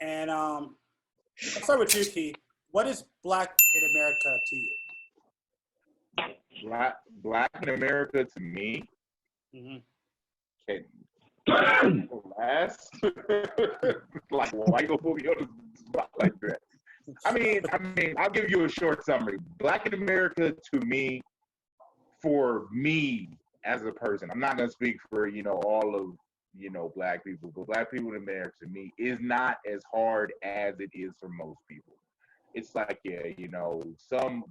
And let's start with you, Key. What is Black in America to you? Black in America to me Mm-hmm. can last like white people like that. I mean, I'll give you a short summary. Black in America to me, for me as a person, I'm not gonna speak for all of black people, but black people in America to me is not as hard as it is for most people. It's like, yeah, some,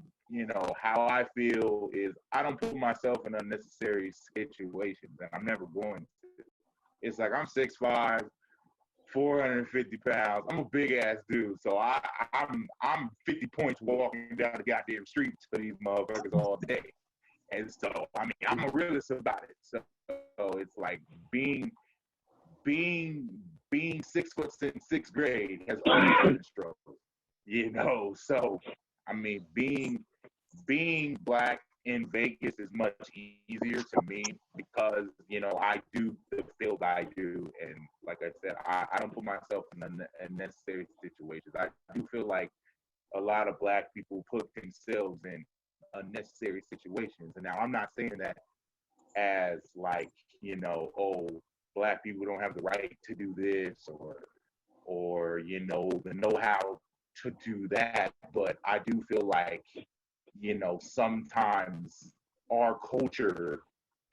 how I feel is I don't put myself in unnecessary situations, and I'm never going to. It's like I'm 6'5", 450 pounds. I'm a big ass dude, so I'm 50 points walking down the goddamn street to these motherfuckers all day. And so I'm a realist about it. So it's like being 6 foot since sixth grade has always been a struggle. So being black in Vegas is much easier to me because I do the field I do, and like I said, I don't put myself in unnecessary situations. I do feel like a lot of black people put themselves in unnecessary situations, and now I'm not saying that as like oh, black people don't have the right to do this or the know-how to do that, but I do feel like sometimes our culture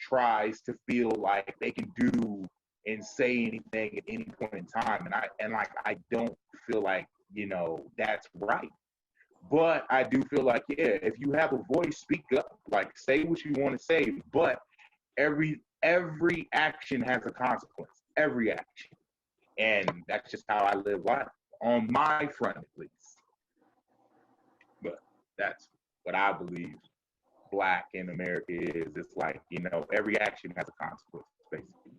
tries to feel like they can do and say anything at any point in time, and I don't feel like that's right. But I do feel like, yeah, if you have a voice, speak up, like say what you want to say, but every action has a consequence, every action, and that's just how I live life on my front at least. But that's what I believe black in America is. It's like, every action has a consequence, basically.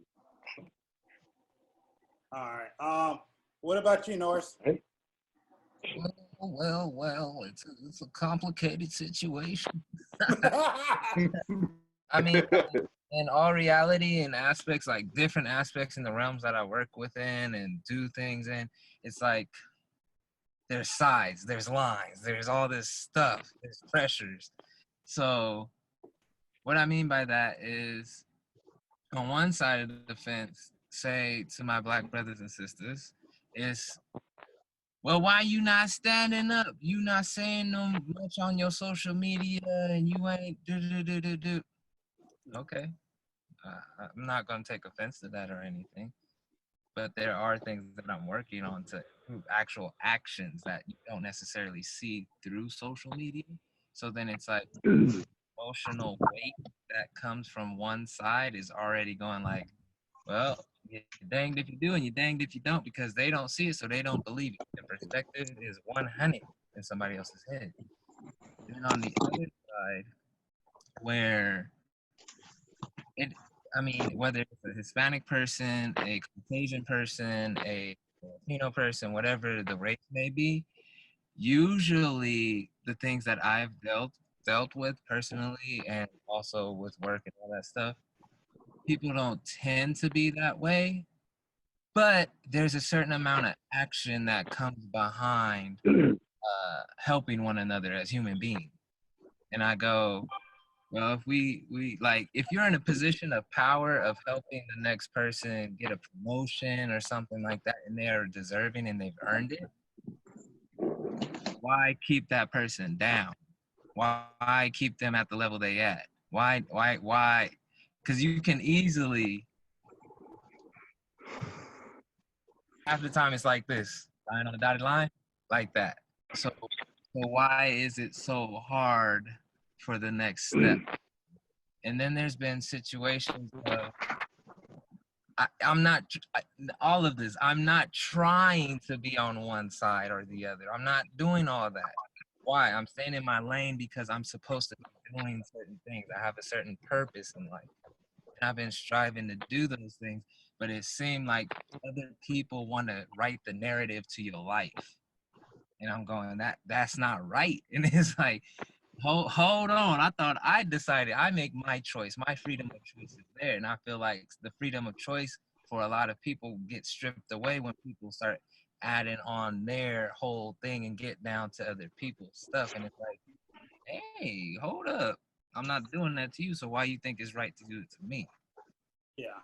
All right. What about you, Norris? Well, it's a complicated situation. I mean, in all reality and aspects, like different aspects in the realms that I work within and do things in, it's like there's sides, there's lines, there's all this stuff, there's pressures. So what I mean by that is on one side of the fence, say to my black brothers and sisters, is, well, why you not standing up? You not saying no much on your social media and you ain't do. Okay. I'm not going to take offense to that or anything, but there are things that I'm working on to improve actual actions that you don't necessarily see through social media. So then it's like emotional weight that comes from one side is already going like, well, you're danged if you do and you're danged if you don't, because they don't see it, so they don't believe it. The perspective is 100 in somebody else's head. And then on the other side, where whether it's a Hispanic person, a Caucasian person, a Latino person, whatever the race may be, usually the things that I've dealt with personally and also with work and all that stuff, people don't tend to be that way, but there's a certain amount of action that comes behind helping one another as human beings. And I go, well, if you're in a position of power of helping the next person get a promotion or something like that, and they are deserving and they've earned it, why keep that person down? Why keep them at the level they at? Why? Because you can easily, half the time it's like this, line on the dotted line, like that. So why is it so hard for the next step? And then there's been situations of, I'm not trying to be on one side or the other. I'm not doing all that. Why? I'm staying in my lane because I'm supposed to be doing certain things. I have a certain purpose in life. And I've been striving to do those things, but it seemed like other people want to write the narrative to your life. And I'm going, that's not right. And it's like, hold on. I thought I decided I make my choice. My freedom of choice is there. And I feel like the freedom of choice for a lot of people gets stripped away when people start adding on their whole thing and get down to other people's stuff. And it's like, hey, hold up. I'm not doing that to you, so why you think it's right to do it to me? Yeah.